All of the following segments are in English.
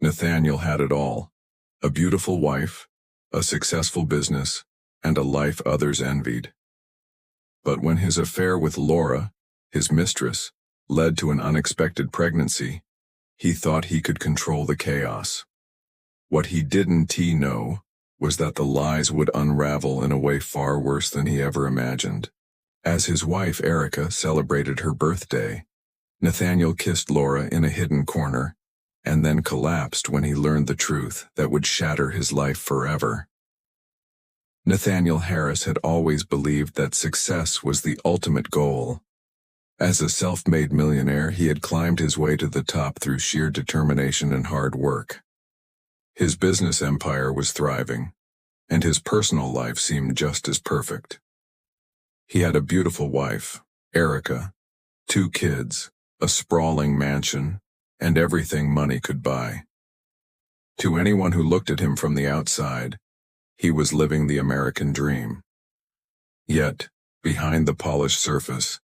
Nathaniel had it all: a beautiful wife, a successful business, and a life others envied. But when his affair with Laura, his mistress, led to an unexpected pregnancy, he thought he could control the chaos. What he didn't know was that the lies would unravel in a way far worse than he ever imagined. As his wife Erica celebrated her birthday, Nathaniel kissed Laura in a hidden corner, and then collapsed when he learned the truth that would shatter his life forever. Nathaniel Harris had always believed that success was the ultimate goal. As a self-made millionaire, he had climbed his way to the top through sheer determination and hard work. His business empire was thriving, and his personal life seemed just as perfect. He had a beautiful wife, Erica, 2 kids, a sprawling mansion, and everything money could buy. To anyone who looked at him from the outside, he was living the American dream. Yet, behind the polished surface,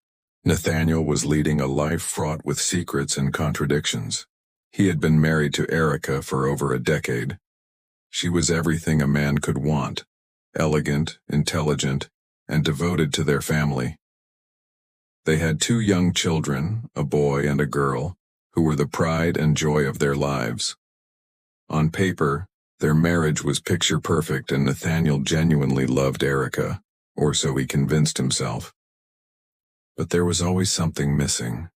Nathaniel was leading a life fraught with secrets and contradictions. He had been married to Erica for over a decade. She was everything a man could want: elegant, intelligent, and devoted to their family. They had 2 young children, a boy and a girl, who were the pride and joy of their lives. On paper, their marriage was picture perfect, and Nathaniel genuinely loved Erica, or so he convinced himself. But there was always something missing.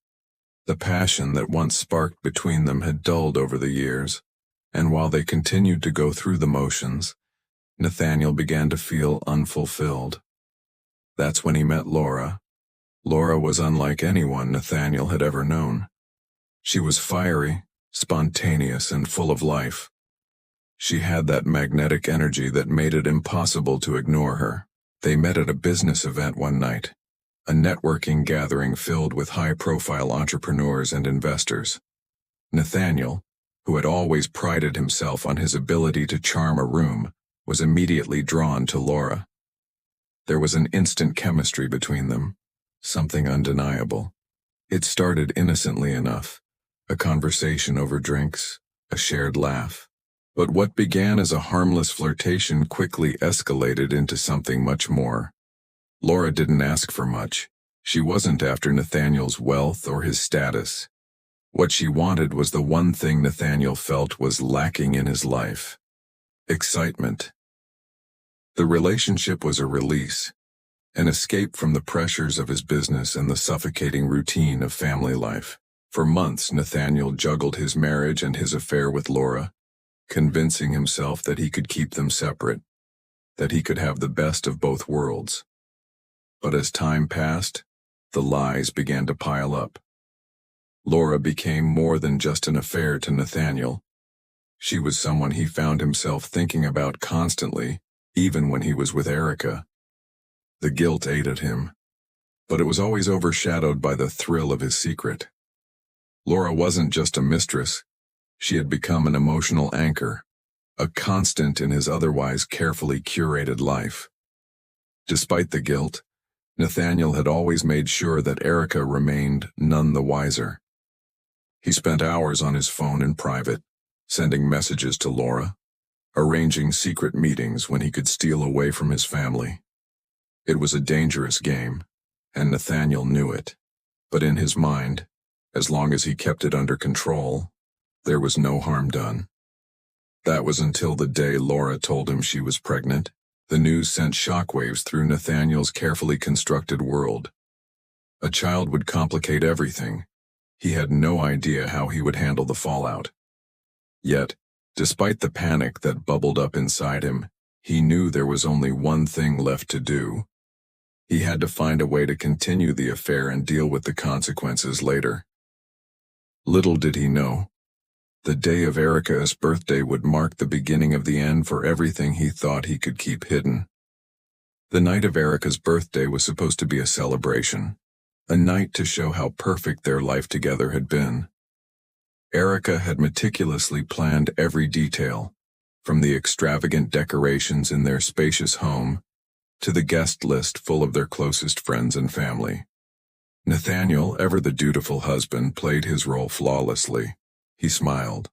The passion that once sparked between them had dulled over the years, and while they continued to go through the motions, Nathaniel began to feel unfulfilled. That's when he met Laura. Laura was unlike anyone Nathaniel had ever known. She was fiery, spontaneous, and full of life. She had that magnetic energy that made it impossible to ignore her. They met at a business event one night, a networking gathering filled with high-profile entrepreneurs and investors. Nathaniel, who had always prided himself on his ability to charm a room, was immediately drawn to Laura. There was an instant chemistry between them, something undeniable. It started innocently enough, a conversation over drinks, a shared laugh. But what began as a harmless flirtation quickly escalated into something much more. Laura didn't ask for much. She wasn't after Nathaniel's wealth or his status. What she wanted was the one thing Nathaniel felt was lacking in his life: excitement. The relationship was a release, an escape from the pressures of his business and the suffocating routine of family life. For months, Nathaniel juggled his marriage and his affair with Laura, convincing himself that he could keep them separate, that he could have the best of both worlds. But as time passed, the lies began to pile up. Laura became more than just an affair to Nathaniel. She was someone he found himself thinking about constantly, even when he was with Erica. The guilt ate at him, but it was always overshadowed by the thrill of his secret. Laura wasn't just a mistress. She had become an emotional anchor, a constant in his otherwise carefully curated life. Despite the guilt, Nathaniel had always made sure that Erica remained none the wiser. He spent hours on his phone in private, sending messages to Laura, arranging secret meetings when he could steal away from his family. It was a dangerous game, and Nathaniel knew it. But in his mind, as long as he kept it under control, there was no harm done. That was until the day Laura told him she was pregnant. The news sent shockwaves through Nathaniel's carefully constructed world. A child would complicate everything. He had no idea how he would handle the fallout. Yet, despite the panic that bubbled up inside him, he knew there was only one thing left to do. He had to find a way to continue the affair and deal with the consequences later. Little did he know, the day of Erica's birthday would mark the beginning of the end for everything he thought he could keep hidden. The night of Erica's birthday was supposed to be a celebration, a night to show how perfect their life together had been. Erica had meticulously planned every detail, from the extravagant decorations in their spacious home to the guest list full of their closest friends and family. Nathaniel, ever the dutiful husband, played his role flawlessly. He smiled,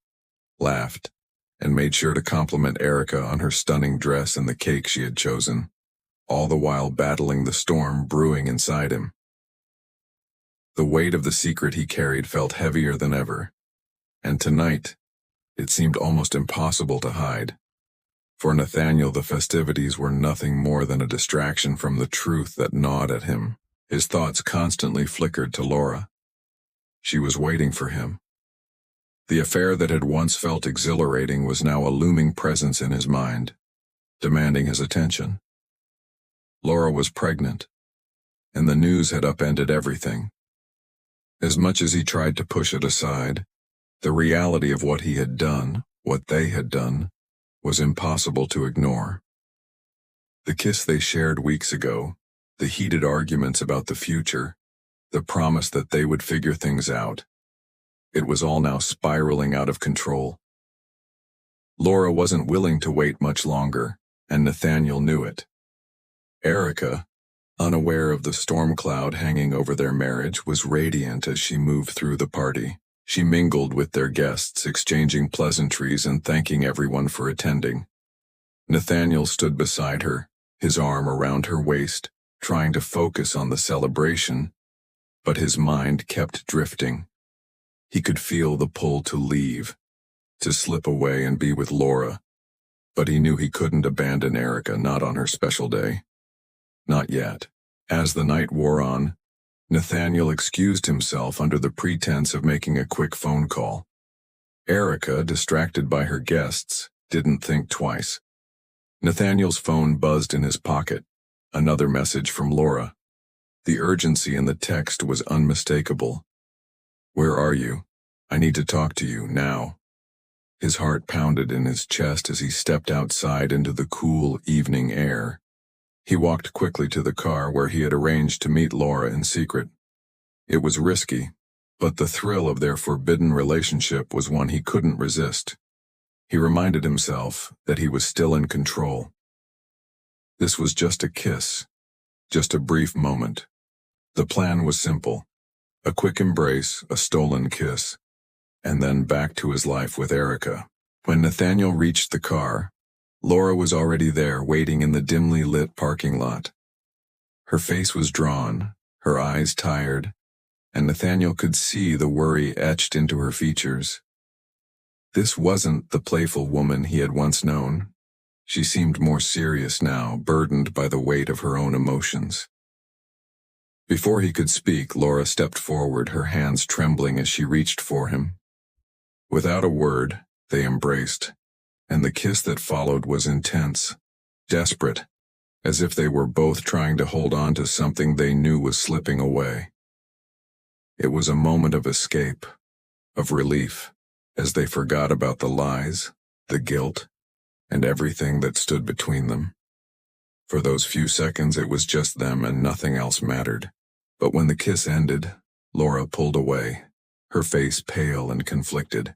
laughed, and made sure to compliment Erica on her stunning dress and the cake she had chosen, all the while battling the storm brewing inside him. The weight of the secret he carried felt heavier than ever, and tonight, it seemed almost impossible to hide. For Nathaniel, the festivities were nothing more than a distraction from the truth that gnawed at him. His thoughts constantly flickered to Laura. She was waiting for him. The affair that had once felt exhilarating was now a looming presence in his mind, demanding his attention. Laura was pregnant, and the news had upended everything. As much as he tried to push it aside, the reality of what he had done, what they had done, was impossible to ignore. The kiss they shared weeks ago, the heated arguments about the future, the promise that they would figure things out. It was all now spiraling out of control. Laura wasn't willing to wait much longer, and Nathaniel knew it. Erica, unaware of the storm cloud hanging over their marriage, was radiant as she moved through the party. She mingled with their guests, exchanging pleasantries and thanking everyone for attending. Nathaniel stood beside her, his arm around her waist, trying to focus on the celebration, but his mind kept drifting. He could feel the pull to leave, to slip away and be with Laura, but he knew he couldn't abandon Erica, not on her special day. Not yet. As the night wore on, Nathaniel excused himself under the pretense of making a quick phone call. Erica, distracted by her guests, didn't think twice. Nathaniel's phone buzzed in his pocket, another message from Laura. The urgency in the text was unmistakable. "Where are you? I need to talk to you, now." His heart pounded in his chest as he stepped outside into the cool evening air. He walked quickly to the car where he had arranged to meet Laura in secret. It was risky, but the thrill of their forbidden relationship was one he couldn't resist. He reminded himself that he was still in control. This was just a kiss, just a brief moment. The plan was simple: a quick embrace, a stolen kiss, and then back to his life with Erica. When Nathaniel reached the car, Laura was already there, waiting in the dimly lit parking lot. Her face was drawn, her eyes tired, and Nathaniel could see the worry etched into her features. This wasn't the playful woman he had once known. She seemed more serious now, burdened by the weight of her own emotions. Before he could speak, Laura stepped forward, her hands trembling as she reached for him. Without a word, they embraced, and the kiss that followed was intense, desperate, as if they were both trying to hold on to something they knew was slipping away. It was a moment of escape, of relief, as they forgot about the lies, the guilt, and everything that stood between them. For those few seconds it was just them and nothing else mattered. But when the kiss ended, Laura pulled away, her face pale and conflicted.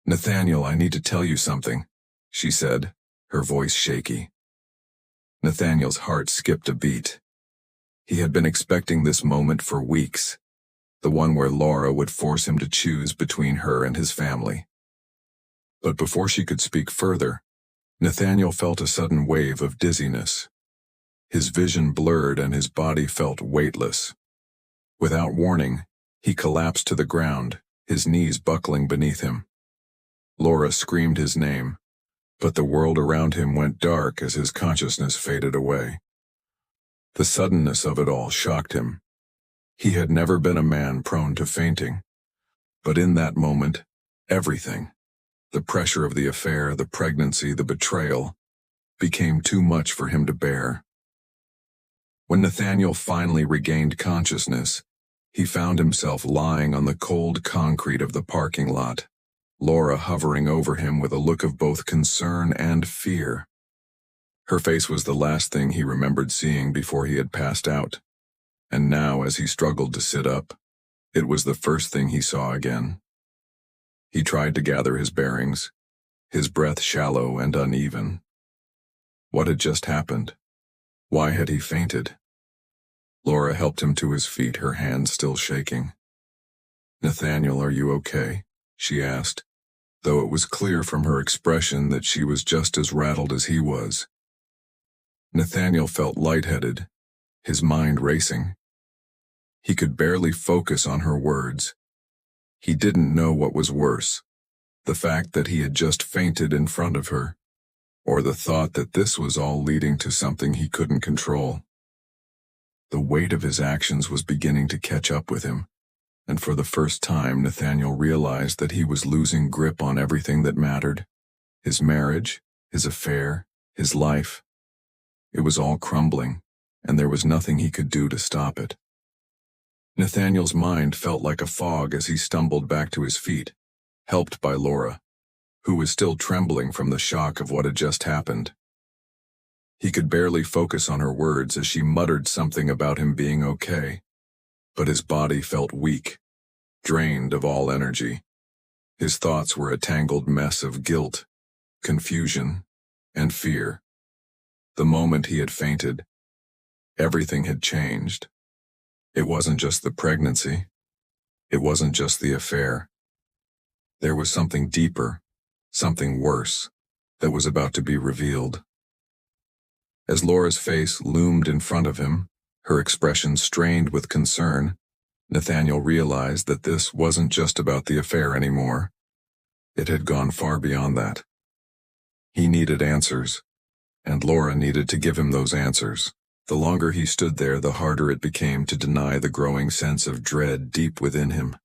"Nathaniel, I need to tell you something," she said, her voice shaky. Nathaniel's heart skipped a beat. He had been expecting this moment for weeks, the one where Laura would force him to choose between her and his family. But before she could speak further, Nathaniel felt a sudden wave of dizziness. His vision blurred and his body felt weightless. Without warning, he collapsed to the ground, his knees buckling beneath him. Laura screamed his name, but the world around him went dark as his consciousness faded away. The suddenness of it all shocked him. He had never been a man prone to fainting, but in that moment, everything, the pressure of the affair, the pregnancy, the betrayal, became too much for him to bear. When Nathaniel finally regained consciousness, he found himself lying on the cold concrete of the parking lot, Laura hovering over him with a look of both concern and fear. Her face was the last thing he remembered seeing before he had passed out, and now as he struggled to sit up, it was the first thing he saw again. He tried to gather his bearings, his breath shallow and uneven. What had just happened? Why had he fainted? Laura helped him to his feet, her hands still shaking. "Nathaniel, are you okay?" she asked, though it was clear from her expression that she was just as rattled as he was. Nathaniel felt lightheaded, his mind racing. He could barely focus on her words. He didn't know what was worse, the fact that he had just fainted in front of her, or the thought that this was all leading to something he couldn't control. The weight of his actions was beginning to catch up with him, and for the first time Nathaniel realized that he was losing grip on everything that mattered. His marriage, his affair, his life. It was all crumbling, and there was nothing he could do to stop it. Nathaniel's mind felt like a fog as he stumbled back to his feet, helped by Laura, who was still trembling from the shock of what had just happened. He could barely focus on her words as she muttered something about him being okay, but his body felt weak, drained of all energy. His thoughts were a tangled mess of guilt, confusion, and fear. The moment he had fainted, everything had changed. It wasn't just the pregnancy. It wasn't just the affair. There was something deeper, something worse, that was about to be revealed. As Laura's face loomed in front of him, her expression strained with concern, Nathaniel realized that this wasn't just about the affair anymore. It had gone far beyond that. He needed answers, and Laura needed to give him those answers. The longer he stood there, the harder it became to deny the growing sense of dread deep within him.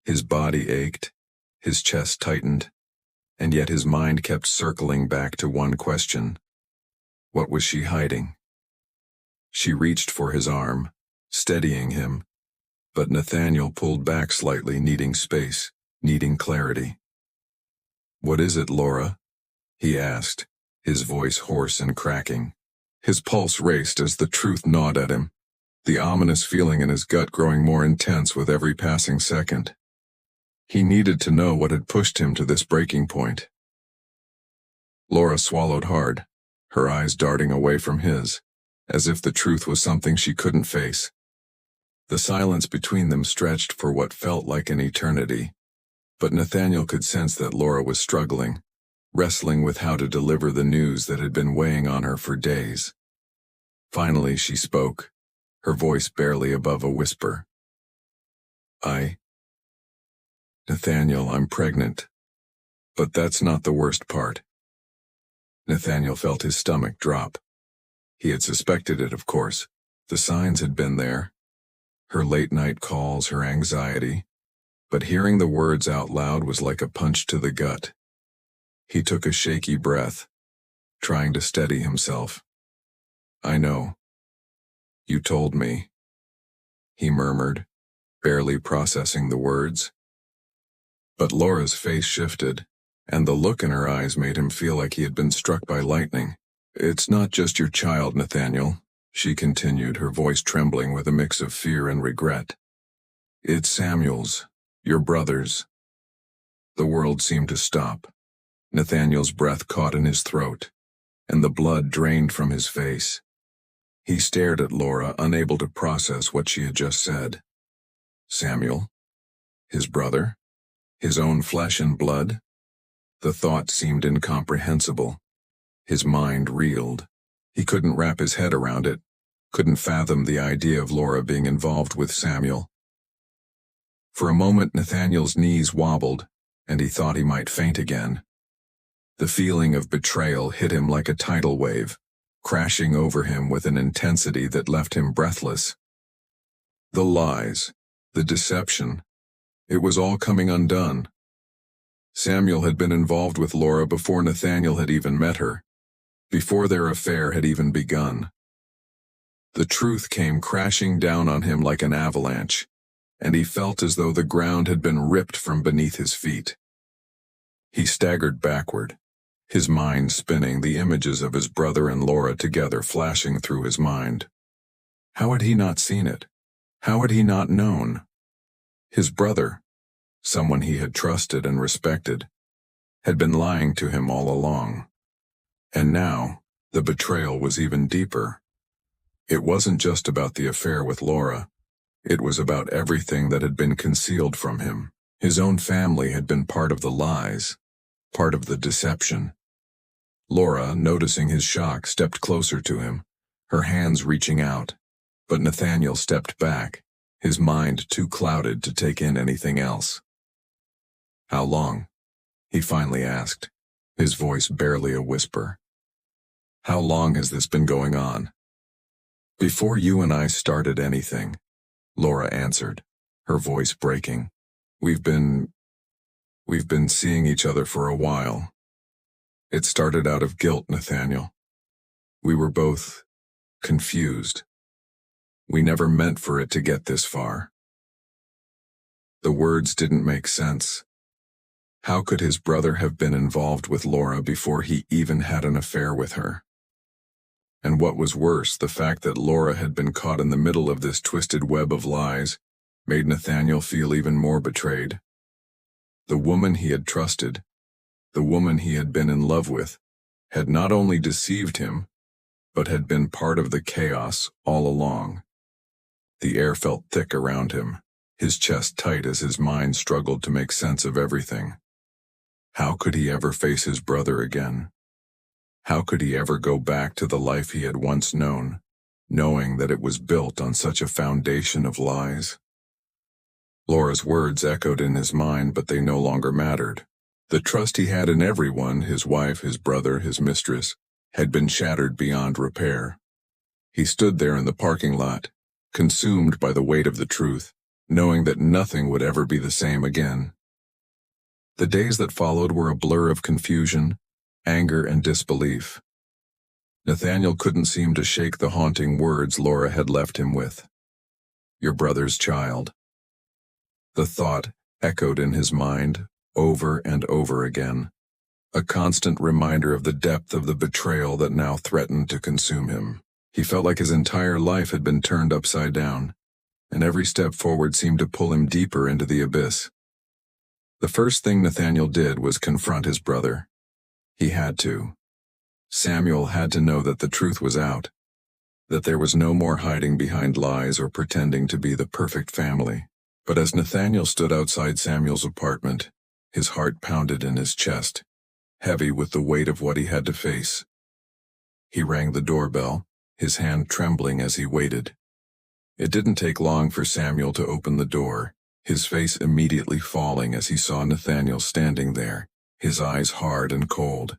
His body ached, his chest tightened, and yet his mind kept circling back to one question. What was she hiding? She reached for his arm, steadying him, but Nathaniel pulled back slightly, needing space, needing clarity. "What is it, Laura?" he asked, his voice hoarse and cracking. His pulse raced as the truth gnawed at him, the ominous feeling in his gut growing more intense with every passing second. He needed to know what had pushed him to this breaking point. Laura swallowed hard, her eyes darting away from his, as if the truth was something she couldn't face. The silence between them stretched for what felt like an eternity, but Nathaniel could sense that Laura was struggling, wrestling with how to deliver the news that had been weighing on her for days. Finally she spoke, her voice barely above a whisper. Nathaniel, I'm pregnant. But that's not the worst part." Nathaniel felt his stomach drop. He had suspected it, of course. The signs had been there. Her late-night calls, her anxiety. But hearing the words out loud was like a punch to the gut. He took a shaky breath, trying to steady himself. "I know. You told me," he murmured, barely processing the words. But Laura's face shifted, and the look in her eyes made him feel like he had been struck by lightning. "It's not just your child, Nathaniel," she continued, her voice trembling with a mix of fear and regret. "It's Samuel's, your brother's." The world seemed to stop. Nathaniel's breath caught in his throat, and the blood drained from his face. He stared at Laura, unable to process what she had just said. Samuel? His brother? His own flesh and blood? The thought seemed incomprehensible. His mind reeled. He couldn't wrap his head around it, couldn't fathom the idea of Laura being involved with Samuel. For a moment Nathaniel's knees wobbled, and he thought he might faint again. The feeling of betrayal hit him like a tidal wave, crashing over him with an intensity that left him breathless. The lies, the deception, it was all coming undone. Samuel had been involved with Laura before Nathaniel had even met her, before their affair had even begun. The truth came crashing down on him like an avalanche, and he felt as though the ground had been ripped from beneath his feet. He staggered backward, his mind spinning, the images of his brother and Laura together flashing through his mind. How had he not seen it? How had he not known? His brother, someone he had trusted and respected, had been lying to him all along. And now, the betrayal was even deeper. It wasn't just about the affair with Laura. It was about everything that had been concealed from him. His own family had been part of the lies, part of the deception. Laura, noticing his shock, stepped closer to him, her hands reaching out. But Nathaniel stepped back, his mind too clouded to take in anything else. "How long?" he finally asked, his voice barely a whisper. "How long has this been going on?" "Before you and I started anything," Laura answered, her voice breaking. We've been seeing each other for a while. It started out of guilt, Nathaniel. We were both confused. We never meant for it to get this far." The words didn't make sense. How could his brother have been involved with Laura before he even had an affair with her? And what was worse, the fact that Laura had been caught in the middle of this twisted web of lies made Nathaniel feel even more betrayed. The woman he had trusted, the woman he had been in love with, had not only deceived him, but had been part of the chaos all along. The air felt thick around him, his chest tight as his mind struggled to make sense of everything. How could he ever face his brother again? How could he ever go back to the life he had once known, knowing that it was built on such a foundation of lies? Laura's words echoed in his mind, but they no longer mattered. The trust he had in everyone, his wife, his brother, his mistress, had been shattered beyond repair. He stood there in the parking lot, consumed by the weight of the truth, knowing that nothing would ever be the same again. The days that followed were a blur of confusion, anger, and disbelief. Nathaniel couldn't seem to shake the haunting words Laura had left him with. "Your brother's child." The thought echoed in his mind over and over again, a constant reminder of the depth of the betrayal that now threatened to consume him. He felt like his entire life had been turned upside down, and every step forward seemed to pull him deeper into the abyss. The first thing Nathaniel did was confront his brother. He had to. Samuel had to know that the truth was out, that there was no more hiding behind lies or pretending to be the perfect family. But as Nathaniel stood outside Samuel's apartment, his heart pounded in his chest, heavy with the weight of what he had to face. He rang the doorbell, his hand trembling as he waited. It didn't take long for Samuel to open the door, his face immediately falling as he saw Nathaniel standing there, his eyes hard and cold.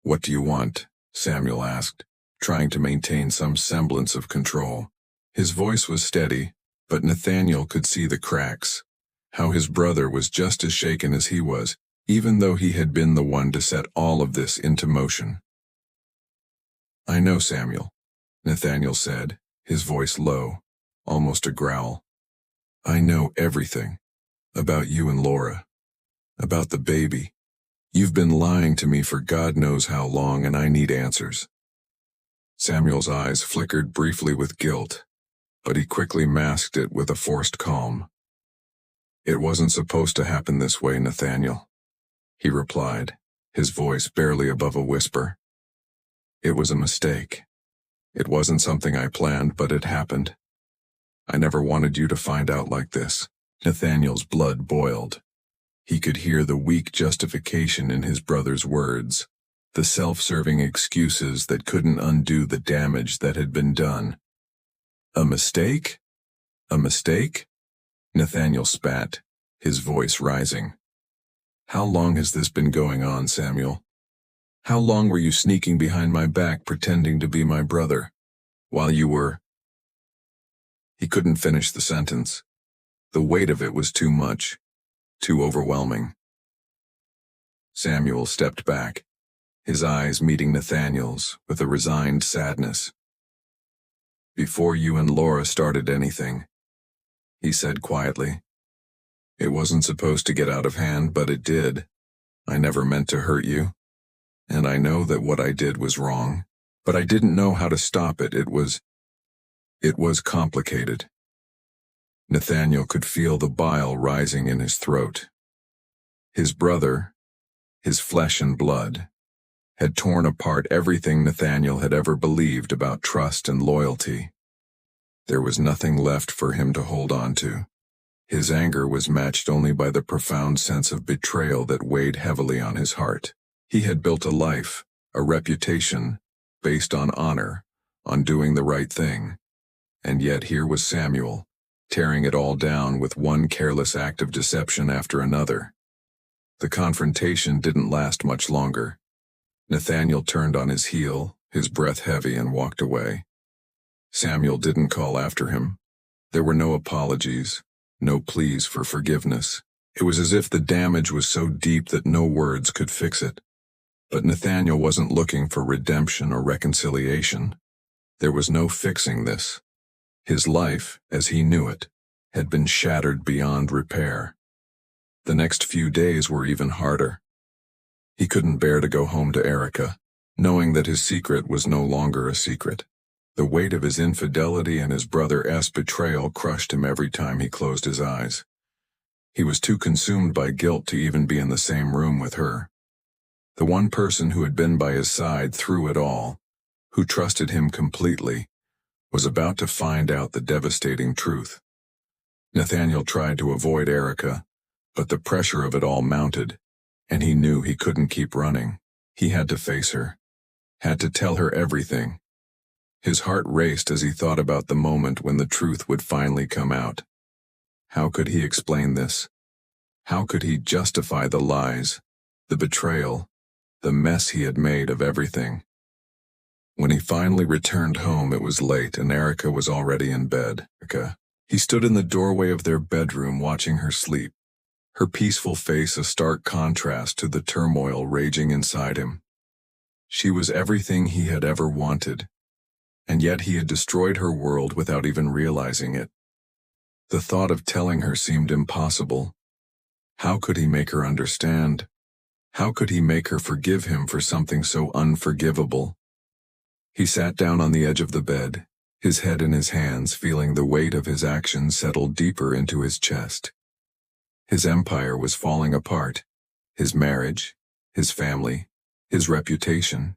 "What do you want?" Samuel asked, trying to maintain some semblance of control. His voice was steady, but Nathaniel could see the cracks, how his brother was just as shaken as he was, even though he had been the one to set all of this into motion. "I know, Samuel," Nathaniel said, his voice low, almost a growl. "I know everything. About you and Laura. About the baby. You've been lying to me for God knows how long, and I need answers." Samuel's eyes flickered briefly with guilt, but he quickly masked it with a forced calm. "It wasn't supposed to happen this way, Nathaniel," he replied, his voice barely above a whisper. "It was a mistake. It wasn't something I planned, but it happened. I never wanted you to find out like this." Nathaniel's blood boiled. He could hear the weak justification in his brother's words, the self-serving excuses that couldn't undo the damage that had been done. "A mistake? A mistake?" Nathaniel spat, his voice rising. "How long has this been going on, Samuel? How long were you sneaking behind my back pretending to be my brother, while you were—" He couldn't finish the sentence. The weight of it was too much, too overwhelming. Samuel stepped back, his eyes meeting Nathaniel's with a resigned sadness. "Before you and Laura started anything," he said quietly. "It wasn't supposed to get out of hand, but it did. I never meant to hurt you, and I know that what I did was wrong, but I didn't know how to stop it. It was complicated." Nathaniel could feel the bile rising in his throat. His brother, his flesh and blood, had torn apart everything Nathaniel had ever believed about trust and loyalty. There was nothing left for him to hold on to. His anger was matched only by the profound sense of betrayal that weighed heavily on his heart. He had built a life, a reputation, based on honor, on doing the right thing. And yet here was Samuel, tearing it all down with one careless act of deception after another. The confrontation didn't last much longer. Nathaniel turned on his heel, his breath heavy, and walked away. Samuel didn't call after him. There were no apologies, no pleas for forgiveness. It was as if the damage was so deep that no words could fix it. But Nathaniel wasn't looking for redemption or reconciliation. There was no fixing this. His life, as he knew it, had been shattered beyond repair. The next few days were even harder. He couldn't bear to go home to Erica, knowing that his secret was no longer a secret. The weight of his infidelity and his brother's betrayal crushed him every time he closed his eyes. He was too consumed by guilt to even be in the same room with her. The one person who had been by his side through it all, who trusted him completely, was about to find out the devastating truth. Nathaniel tried to avoid Erica, but the pressure of it all mounted, and he knew he couldn't keep running. He had to face her, had to tell her everything. His heart raced as he thought about the moment when the truth would finally come out. How could he explain this? How could he justify the lies, the betrayal, the mess he had made of everything? When he finally returned home, it was late and Erica was already in bed. He stood in the doorway of their bedroom watching her sleep, her peaceful face a stark contrast to the turmoil raging inside him. She was everything he had ever wanted, and yet he had destroyed her world without even realizing it. The thought of telling her seemed impossible. How could he make her understand? How could he make her forgive him for something so unforgivable? He sat down on the edge of the bed, his head in his hands, feeling the weight of his actions settle deeper into his chest. His empire was falling apart, his marriage, his family, his reputation.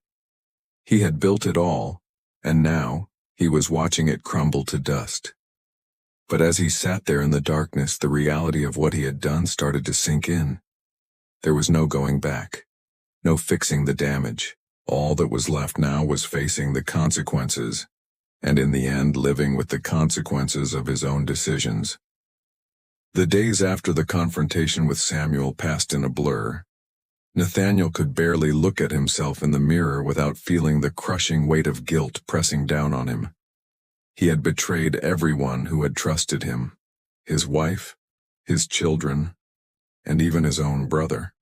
He had built it all, and now he was watching it crumble to dust. But as he sat there in the darkness, the reality of what he had done started to sink in. There was no going back, no fixing the damage. All that was left now was facing the consequences, and in the end living with the consequences of his own decisions. The days after the confrontation with Samuel passed in a blur. Nathaniel could barely look at himself in the mirror without feeling the crushing weight of guilt pressing down on him. He had betrayed everyone who had trusted him, his wife, his children, and even his own brother.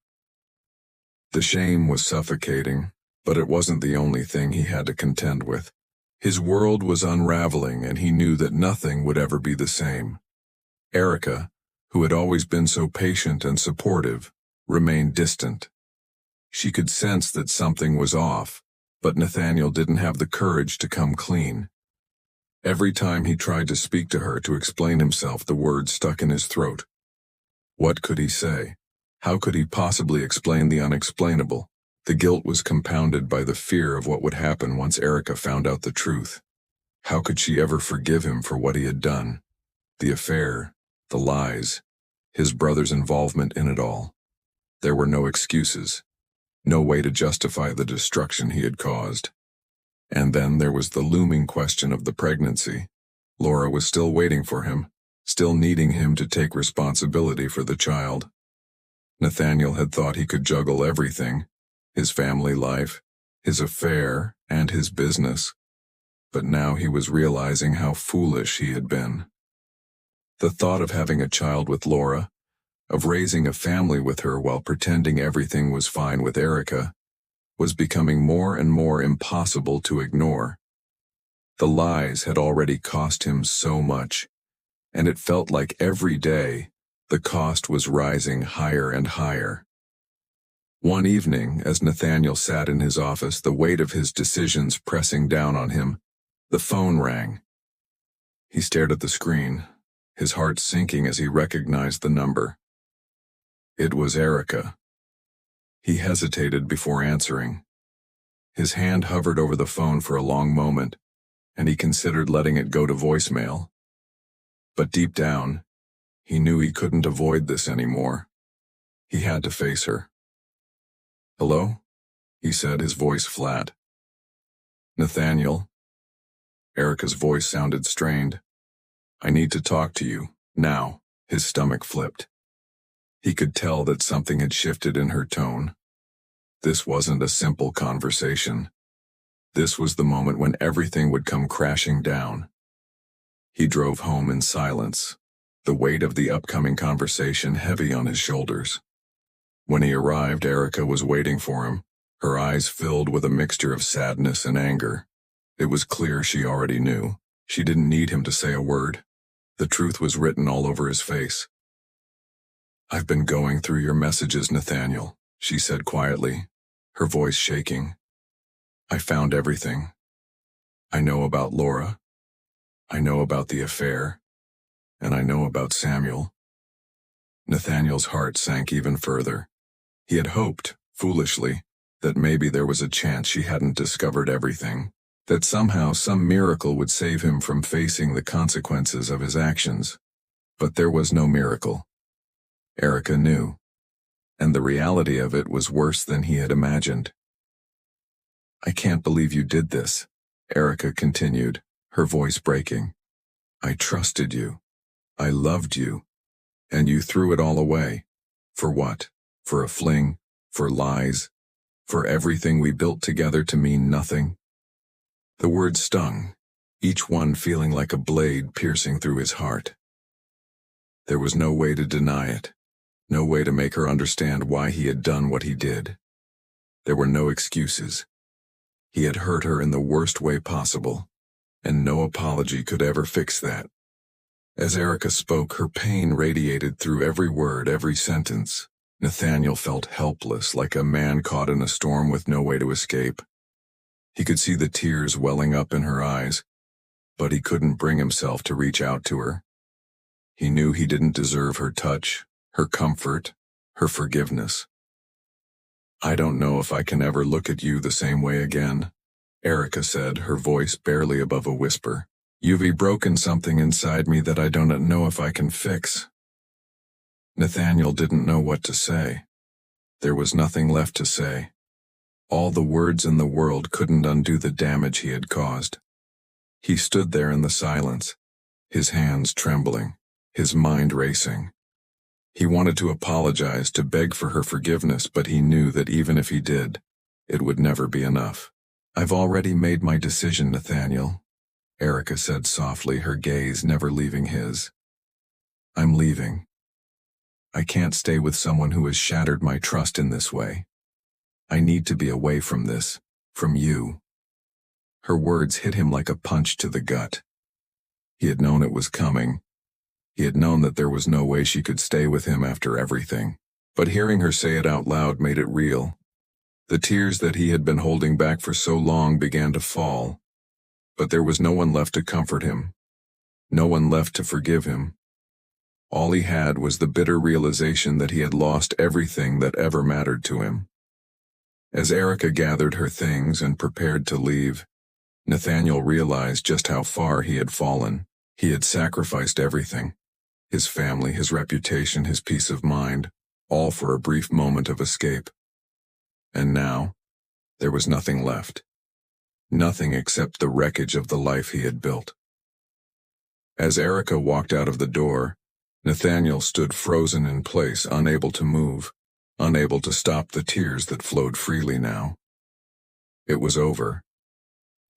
The shame was suffocating, but it wasn't the only thing he had to contend with. His world was unraveling, and he knew that nothing would ever be the same. Erica, who had always been so patient and supportive, remained distant. She could sense that something was off, but Nathaniel didn't have the courage to come clean. Every time he tried to speak to her to explain himself, the words stuck in his throat. What could he say? How could he possibly explain the unexplainable? The guilt was compounded by the fear of what would happen once Erica found out the truth. How could she ever forgive him for what he had done? The affair, the lies, his brother's involvement in it all. There were no excuses. No way to justify the destruction he had caused. And then there was the looming question of the pregnancy. Laura was still waiting for him, still needing him to take responsibility for the child. Nathaniel had thought he could juggle everything, his family life, his affair, and his business. But now he was realizing how foolish he had been. The thought of having a child with Laura, of raising a family with her while pretending everything was fine with Erica, was becoming more and more impossible to ignore. The lies had already cost him so much, and it felt like every day the cost was rising higher and higher. One evening, as Nathaniel sat in his office, the weight of his decisions pressing down on him, the phone rang. He stared at the screen, his heart sinking as he recognized the number. It was Erica. He hesitated before answering. His hand hovered over the phone for a long moment, and he considered letting it go to voicemail. But deep down, He knew he couldn't avoid this anymore. He had to face her. "Hello?" he said, his voice flat. "Nathaniel?" Erica's voice sounded strained. "I need to talk to you, now." His stomach flipped. He could tell that something had shifted in her tone. This wasn't a simple conversation. This was the moment when everything would come crashing down. He drove home in silence, the weight of the upcoming conversation heavy on his shoulders. When he arrived, Erica was waiting for him, her eyes filled with a mixture of sadness and anger. It was clear she already knew. She didn't need him to say a word. The truth was written all over his face. "I've been going through your messages, Nathaniel," she said quietly, her voice shaking. "I found everything. I know about Laura. I know about the affair. And I know about Samuel." Nathaniel's heart sank even further. He had hoped, foolishly, that maybe there was a chance she hadn't discovered everything, that somehow some miracle would save him from facing the consequences of his actions. But there was no miracle. Erica knew. And the reality of it was worse than he had imagined. "I can't believe you did this," Erica continued, her voice breaking. "I trusted you. I loved you. And you threw it all away. For what? For a fling? For lies? For everything we built together to mean nothing?" The words stung, each one feeling like a blade piercing through his heart. There was no way to deny it, no way to make her understand why he had done what he did. There were no excuses. He had hurt her in the worst way possible, and no apology could ever fix that. As Erica spoke, her pain radiated through every word, every sentence. Nathaniel felt helpless, like a man caught in a storm with no way to escape. He could see the tears welling up in her eyes, but he couldn't bring himself to reach out to her. He knew he didn't deserve her touch, her comfort, her forgiveness. "I don't know if I can ever look at you the same way again," Erica said, her voice barely above a whisper. "You've broken something inside me that I don't know if I can fix." Nathaniel didn't know what to say. There was nothing left to say. All the words in the world couldn't undo the damage he had caused. He stood there in the silence, his hands trembling, his mind racing. He wanted to apologize, to beg for her forgiveness, but he knew that even if he did, it would never be enough. "I've already made my decision, Nathaniel," Erica said softly, her gaze never leaving his. "I'm leaving. I can't stay with someone who has shattered my trust in this way. I need to be away from this, from you." Her words hit him like a punch to the gut. He had known it was coming. He had known that there was no way she could stay with him after everything. But hearing her say it out loud made it real. The tears that he had been holding back for so long began to fall. But there was no one left to comfort him. No one left to forgive him. All he had was the bitter realization that he had lost everything that ever mattered to him. As Erica gathered her things and prepared to leave, Nathaniel realized just how far he had fallen. He had sacrificed everything. His family, his reputation, his peace of mind, all for a brief moment of escape. And now, there was nothing left. Nothing except the wreckage of the life he had built. As Erica walked out of the door, Nathaniel stood frozen in place, unable to move, unable to stop the tears that flowed freely now. It was over,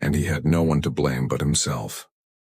and he had no one to blame but himself.